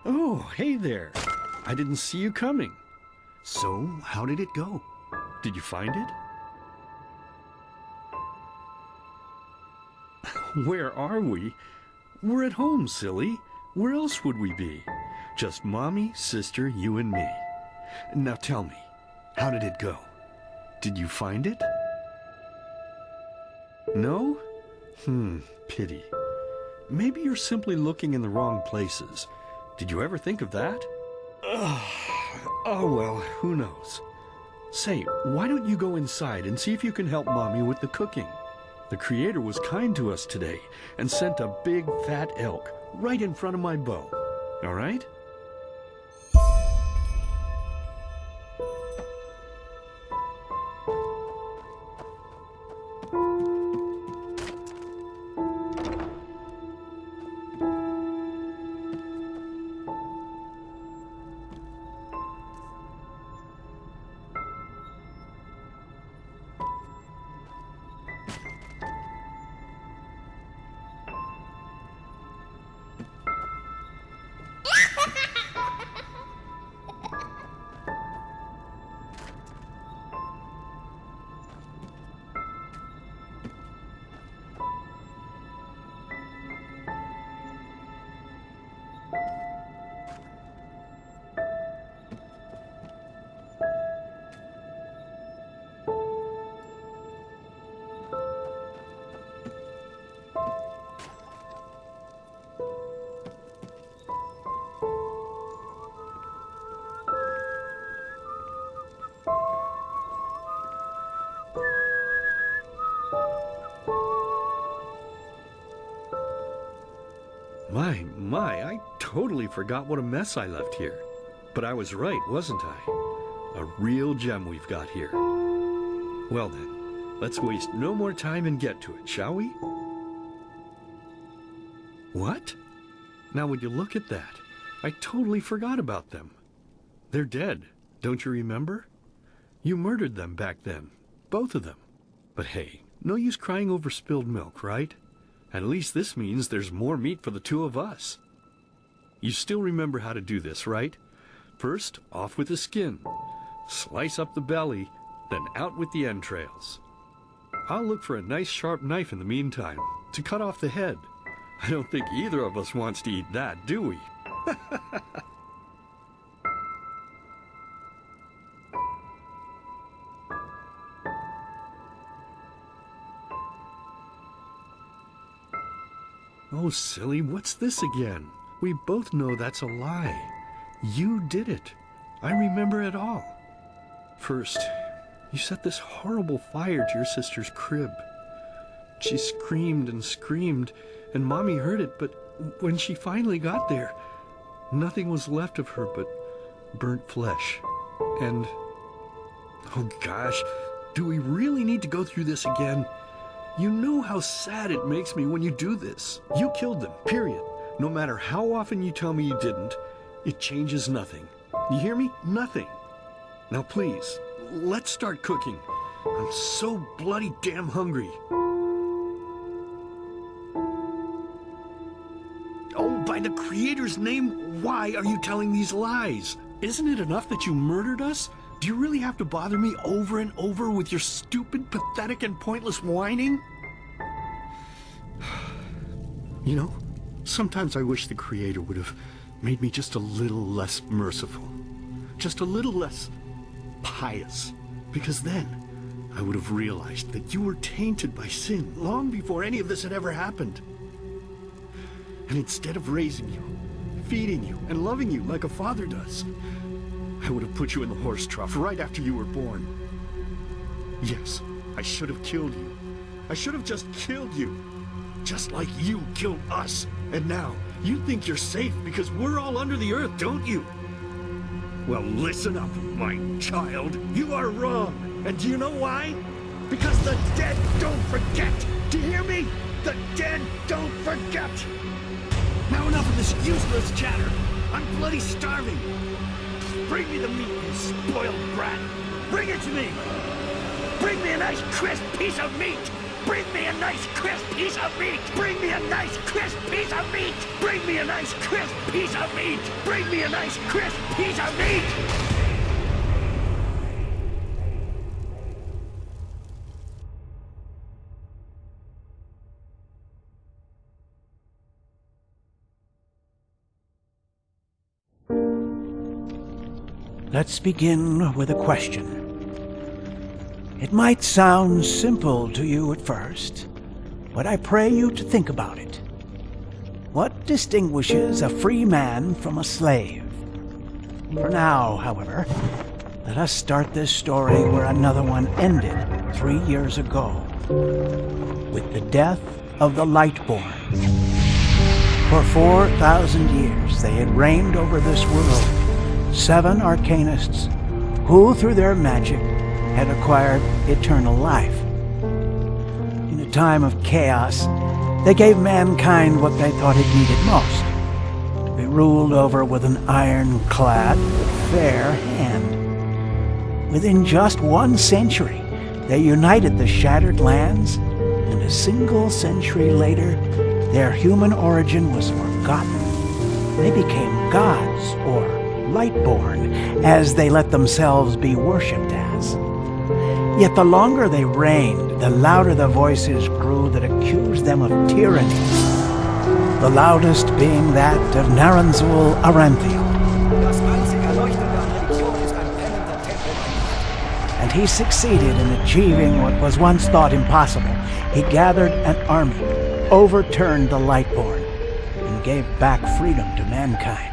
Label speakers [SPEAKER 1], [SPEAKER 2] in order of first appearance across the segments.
[SPEAKER 1] Oh, hey there. I didn't see you coming.
[SPEAKER 2] So, how did it go?
[SPEAKER 1] Did you find it? Where are we? We're at home, silly. Where else would we be? Just Mommy, sister, you and me. Now tell me, how did it go? Did you find it? No? Pity. Maybe you're simply looking in the wrong places. Did you ever think of that? Oh well, who knows? Say, why don't you go inside and see if you can help Mommy with the cooking? The Creator was kind to us today and sent a big fat elk right in front of my bow. All right? My, I totally forgot what a mess I left here. But I was right, wasn't I? A real gem we've got here. Well then, let's waste no more time and get to it, shall we? What? Now would you look at that? I totally forgot about them. They're dead, don't you remember? You murdered them back then, both of them. But hey, no use crying over spilled milk, right? At least this means there's more meat for the two of us. You still remember how to do this, right? First, off with the skin. Slice up the belly, then out with the entrails. I'll look for a nice sharp knife in the meantime, to cut off the head. I don't think either of us wants to eat that, do we? Oh, silly, what's this again? We both know that's a lie. You did it. I remember it all. First, you set this horrible fire to your sister's crib. She screamed and screamed, and Mommy heard it, but when she finally got there, nothing was left of her but burnt flesh. And, oh gosh, do we really need to go through this again? You know how sad it makes me when you do this. You killed them, period. No matter how often you tell me you didn't, it changes nothing. You hear me? Nothing. Now please, let's start cooking. I'm so bloody damn hungry. Oh, by the Creator's name, why are you telling these lies? Isn't it enough that you murdered us? Do you really have to bother me over and over with your stupid, pathetic, and pointless whining? You know, sometimes I wish the Creator would have made me just a little less merciful. Just a little less pious. Because then I would have realized that you were tainted by sin long before any of this had ever happened. And instead of raising you, feeding you, and loving you like a father does, I would have put you in the horse trough right after you were born. Yes, I should have killed you. I should have just killed you. Just like you killed us. And now, you think you're safe because we're all under the earth, don't you? Well, listen up, my child. You are wrong. And do you know why? Because the dead don't forget. Do you hear me? The dead don't forget. Now enough of this useless chatter. I'm bloody starving. Bring me the meat, you spoiled brat! Bring it to me! Bring me a nice crisp piece of meat!
[SPEAKER 3] Bring me a nice crisp piece of meat! Bring me a nice crisp piece of meat! Bring me a nice crisp piece of meat! Bring me a nice crisp piece of meat!
[SPEAKER 4] Let's begin with a question. It might sound simple to you at first, but I pray you to think about it. What distinguishes a free man from a slave? For now, however, let us start this story where another one ended 3 years ago, with the death of the Lightborn. For 4,000 years they had reigned over this world, 7 arcanists who, through their magic, had acquired eternal life. In a time of chaos, they gave mankind what they thought it needed most, to be ruled over with an ironclad, fair hand. Within just 1 century, they united the shattered lands, and a single century later, their human origin was forgotten. They became gods, or Lightborn, as they let themselves be worshipped as. Yet the longer they reigned, the louder the voices grew that accused them of tyranny, the loudest being that of Naranzul Aranthiel. And he succeeded in achieving what was once thought impossible. He gathered an army, overturned the Lightborn, and gave back freedom to mankind.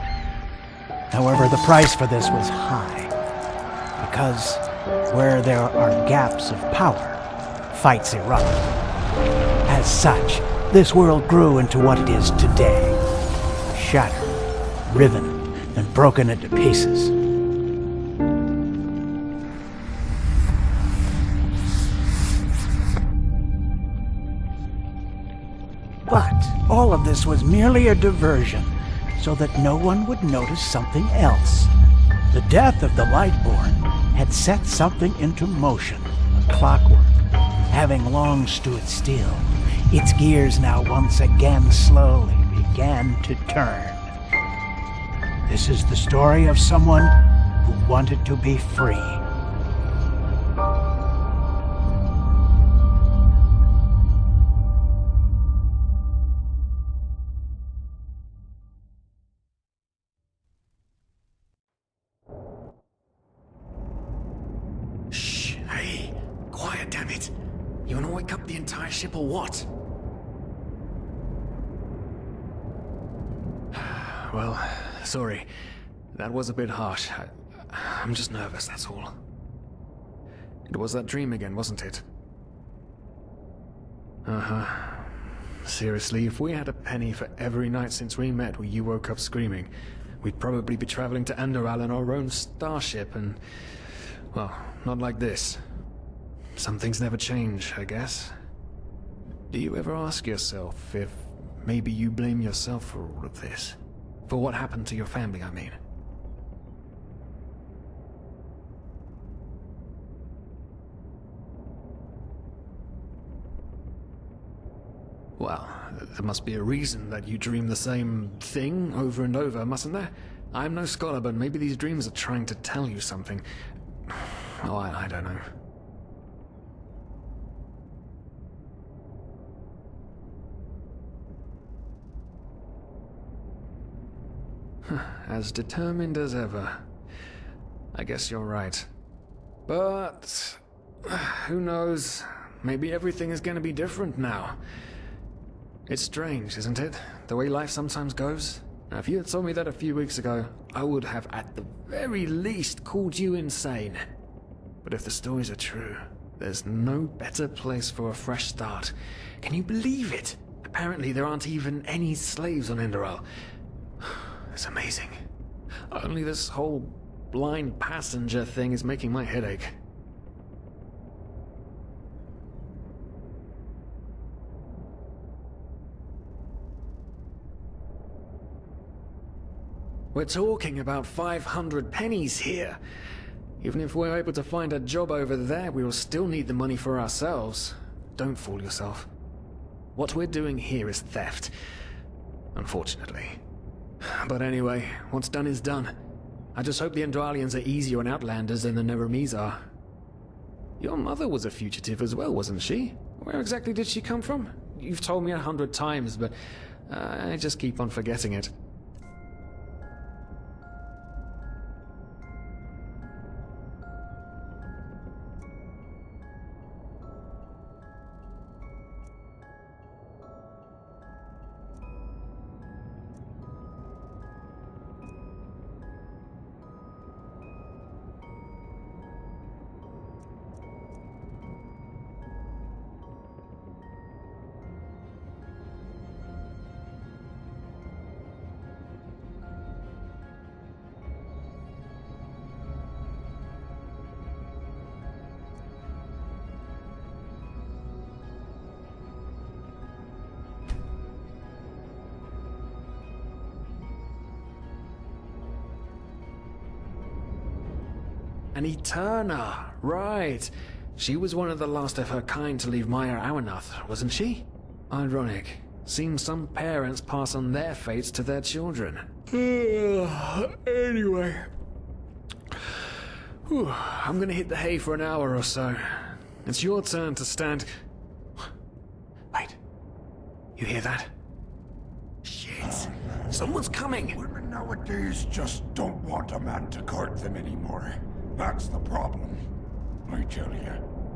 [SPEAKER 4] However, the price for this was high, because where there are gaps of power, fights erupt. As such, this world grew into what it is today, shattered, riven, and broken into pieces. But all of this was merely a diversion, so that no one would notice something else. The death of the Lightborn had set something into motion, a clockwork, having long stood still. Its gears now once again slowly began to turn. This is the story of someone who wanted to be free.
[SPEAKER 3] Damn it! You wanna wake up the entire ship or what? Well, sorry. That was a bit harsh. I'm just nervous, that's all. It was that dream again, wasn't it? Uh-huh. Seriously, if we had a penny for every night since we met where you woke up screaming, we'd probably be traveling to Enderal in our own starship and... well, not like this. Some things never change, I guess. Do you ever ask yourself if maybe you blame yourself for all of this? For what happened to your family, I mean? Well, there must be a reason that you dream the same thing over and over, mustn't there? I'm no scholar, but maybe these dreams are trying to tell you something. Oh, I don't know. As determined as ever. I guess you're right. But... who knows? Maybe everything is going to be different now. It's strange, isn't it? The way life sometimes goes. Now, if you had told me that a few weeks ago, I would have at the very least called you insane. But if the stories are true, there's no better place for a fresh start. Can you believe it? Apparently there aren't even any slaves on Enderal. It's amazing. Only this whole blind passenger thing is making my head ache. We're talking about 500 pennies here. Even if we're able to find a job over there, we will still need the money for ourselves. don't fool yourself. What we're doing here is theft. Unfortunately. But anyway, what's done is done. I just hope the Endralians are easier on Outlanders than the Neremes are. Your mother was a fugitive as well, wasn't she? Where exactly did she come from? You've told me 100 times, but I just keep on forgetting it. An Eterna, right. She was one of the last of her kind to leave Maya Awanath, wasn't she? Ironic. Seems some parents pass on their fates to their children. Anyway. Whew, I'm gonna hit the hay for an hour or so. It's your turn to stand... Wait. You hear that? Shit. Someone's coming!
[SPEAKER 5] Women nowadays just don't want a man to guard them anymore. That's the problem. I tell you,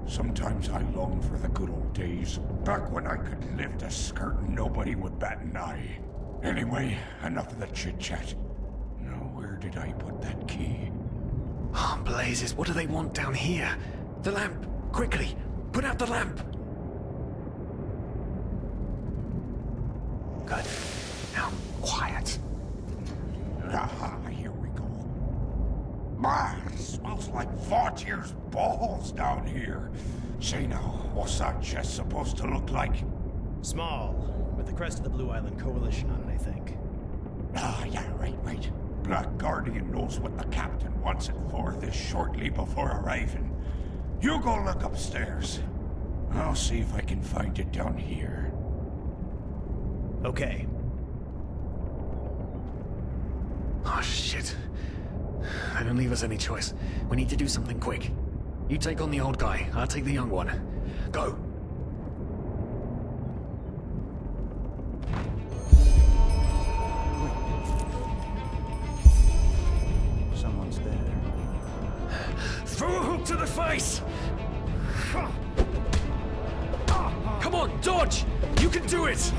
[SPEAKER 5] sometimes I long for the good old days, back when I could lift a skirt and nobody would bat an eye. Anyway, enough of the chit-chat. Now, where did I put that key?
[SPEAKER 3] Oh, blazes, what do they want down here? The lamp! Quickly! Put out the lamp! Good. Now, quiet.
[SPEAKER 5] Aha, here we go. Man, it smells like Vaughtier's balls down here. Say now, what's that chest supposed to look like?
[SPEAKER 6] Small, with the crest of the Blue Island Coalition on it, I think.
[SPEAKER 5] Ah, yeah, right. Black Guardian knows what the captain wants it for this shortly before arriving. You go look upstairs. I'll see if I can find it down here.
[SPEAKER 6] Okay.
[SPEAKER 3] Oh, shit. They don't leave us any choice. We need to do something quick. You take on the old guy, I'll take the young one. Go!
[SPEAKER 2] Someone's there.
[SPEAKER 3] Throw a hook to the face! Come on, dodge! You can do it!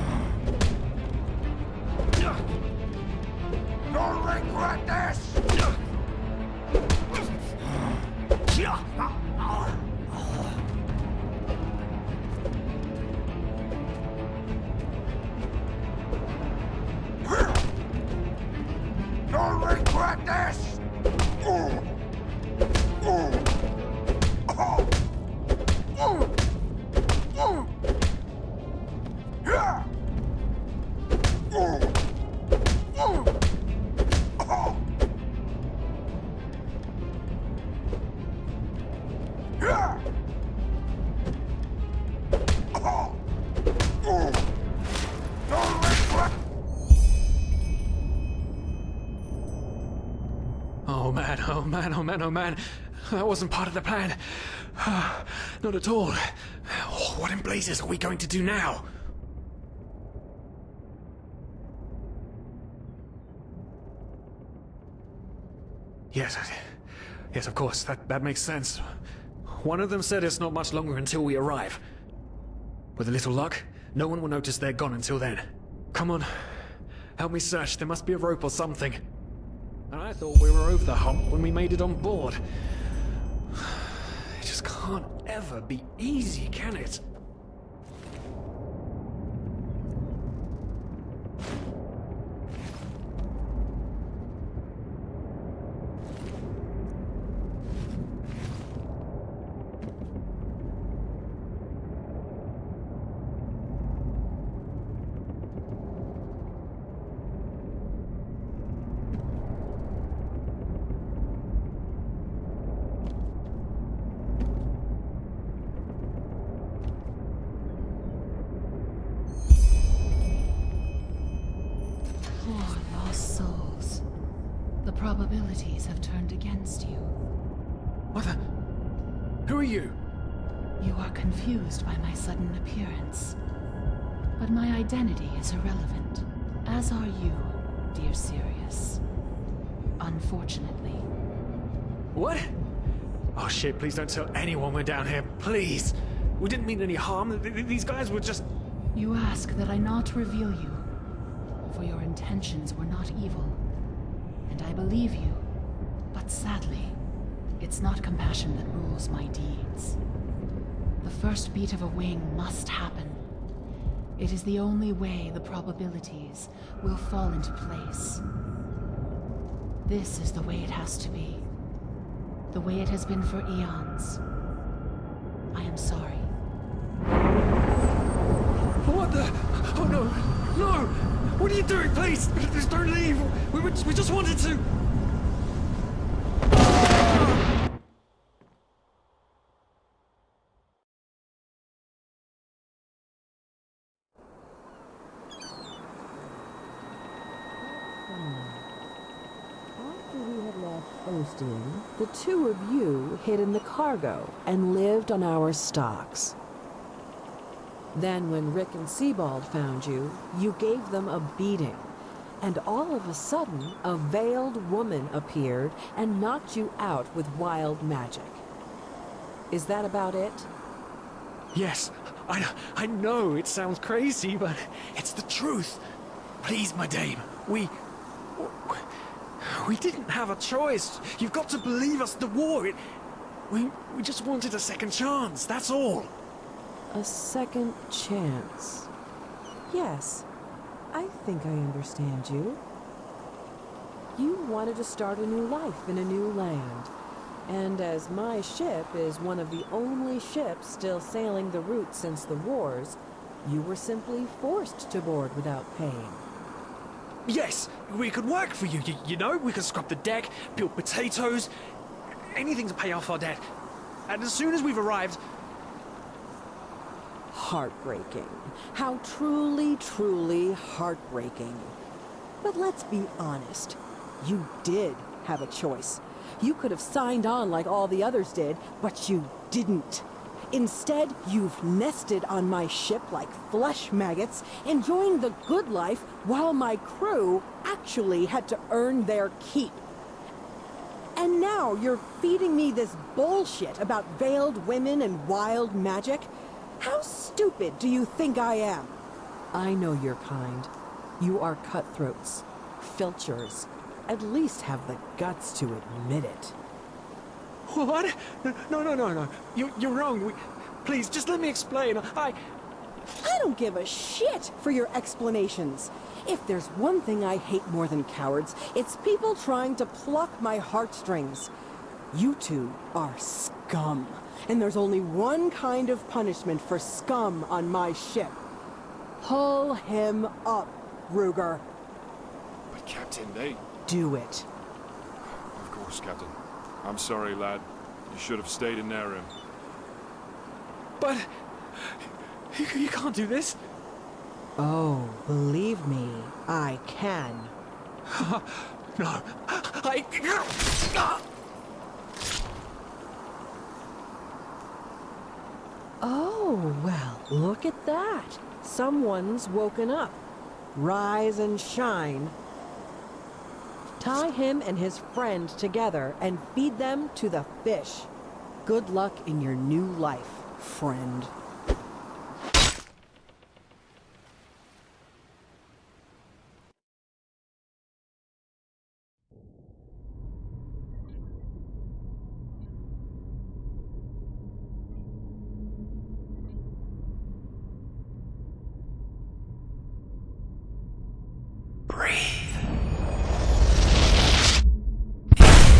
[SPEAKER 5] Don't regret this! Don't regret this!
[SPEAKER 3] Oh man. That wasn't part of the plan. Not at all. What in blazes are we going to do now? Yes, of course. That makes sense. One of them said it's not much longer until we arrive. With a little luck, no one will notice they're gone until then. Come on. Help me search. There must be a rope or something. And I thought we were over the hump when we made it on board. It just can't ever be easy, can it?
[SPEAKER 7] probabilities have turned against you.
[SPEAKER 3] What the? Who are you?
[SPEAKER 7] You are confused by my sudden appearance. But my identity is irrelevant, as are you, dear Sirius. Unfortunately.
[SPEAKER 3] What? Oh shit, please don't tell anyone we're down here, please! We didn't mean any harm. These guys were just...
[SPEAKER 7] You ask that I not reveal you, for your intentions were not evil. And I believe you, but sadly, it's not compassion that rules my deeds. The first beat of a wing must happen. It is the only way the probabilities will fall into place. This is the way it has to be. The way it has been for eons. I am sorry.
[SPEAKER 3] What the? Oh no! No! What are you doing? Please! Just don't leave! We just wanted to...
[SPEAKER 8] After we had left Osteen, the two of you hid in the cargo and lived on our stocks. Then when Rick and Sebald found you, you gave them a beating. And all of a sudden, a veiled woman appeared and knocked you out with wild magic. Is that about it?
[SPEAKER 3] Yes, I know it sounds crazy, but it's the truth. Please, my dame, we didn't have a choice. You've got to believe us, the war, we just wanted a second chance, that's all.
[SPEAKER 8] A second chance. Yes, I think I understand you. You wanted to start a new life in a new land. And as my ship is one of the only ships still sailing the route since the wars, you were simply forced to board without paying.
[SPEAKER 3] Yes, we could work for you, you know? We could scrub the deck, peel potatoes, anything to pay off our debt. And as soon as we've arrived...
[SPEAKER 8] Heartbreaking. How truly, truly heartbreaking. But let's be honest. You did have a choice. You could have signed on like all the others did, but you didn't. Instead, you've nested on my ship like flesh maggots, enjoying the good life while my crew actually had to earn their keep. And now you're feeding me this bullshit about veiled women and wild magic? How stupid do you think I am? I know your kind. You are cutthroats, filchers. At least have the guts to admit it.
[SPEAKER 3] What? No. You're wrong. Please, just let me explain. I
[SPEAKER 8] don't give a shit for your explanations. If there's one thing I hate more than cowards, it's people trying to pluck my heartstrings. You two are scum. And there's only one kind of punishment for scum on my ship. Pull him up, Ruger.
[SPEAKER 9] But Captain, they...
[SPEAKER 8] Do it.
[SPEAKER 9] Of course, Captain. I'm sorry, lad. You should have stayed in their room.
[SPEAKER 3] But... You can't do this.
[SPEAKER 8] Oh, believe me, I can.
[SPEAKER 3] No.
[SPEAKER 8] Oh, well, look at that. Someone's woken up. Rise and shine. Tie him and his friend together and feed them to the fish. Good luck in your new life, friend.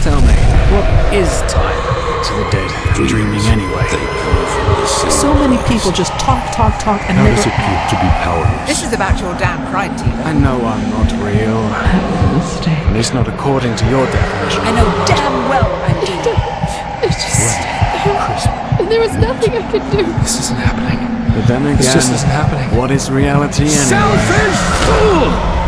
[SPEAKER 3] Tell me, what is time to the dead? Dreaming anyway.
[SPEAKER 10] So many people just talk, and
[SPEAKER 1] How
[SPEAKER 10] never...
[SPEAKER 1] does it feel to be powerless?
[SPEAKER 10] This is about your damn pride, Tina.
[SPEAKER 3] I know I'm not real. At least not according to your definition.
[SPEAKER 10] I know damn well I'm doing.
[SPEAKER 11] It's just... There was nothing I could do.
[SPEAKER 3] This isn't happening. But then again,
[SPEAKER 11] This just isn't happening.
[SPEAKER 3] What is reality anyway?
[SPEAKER 1] Selfish fool!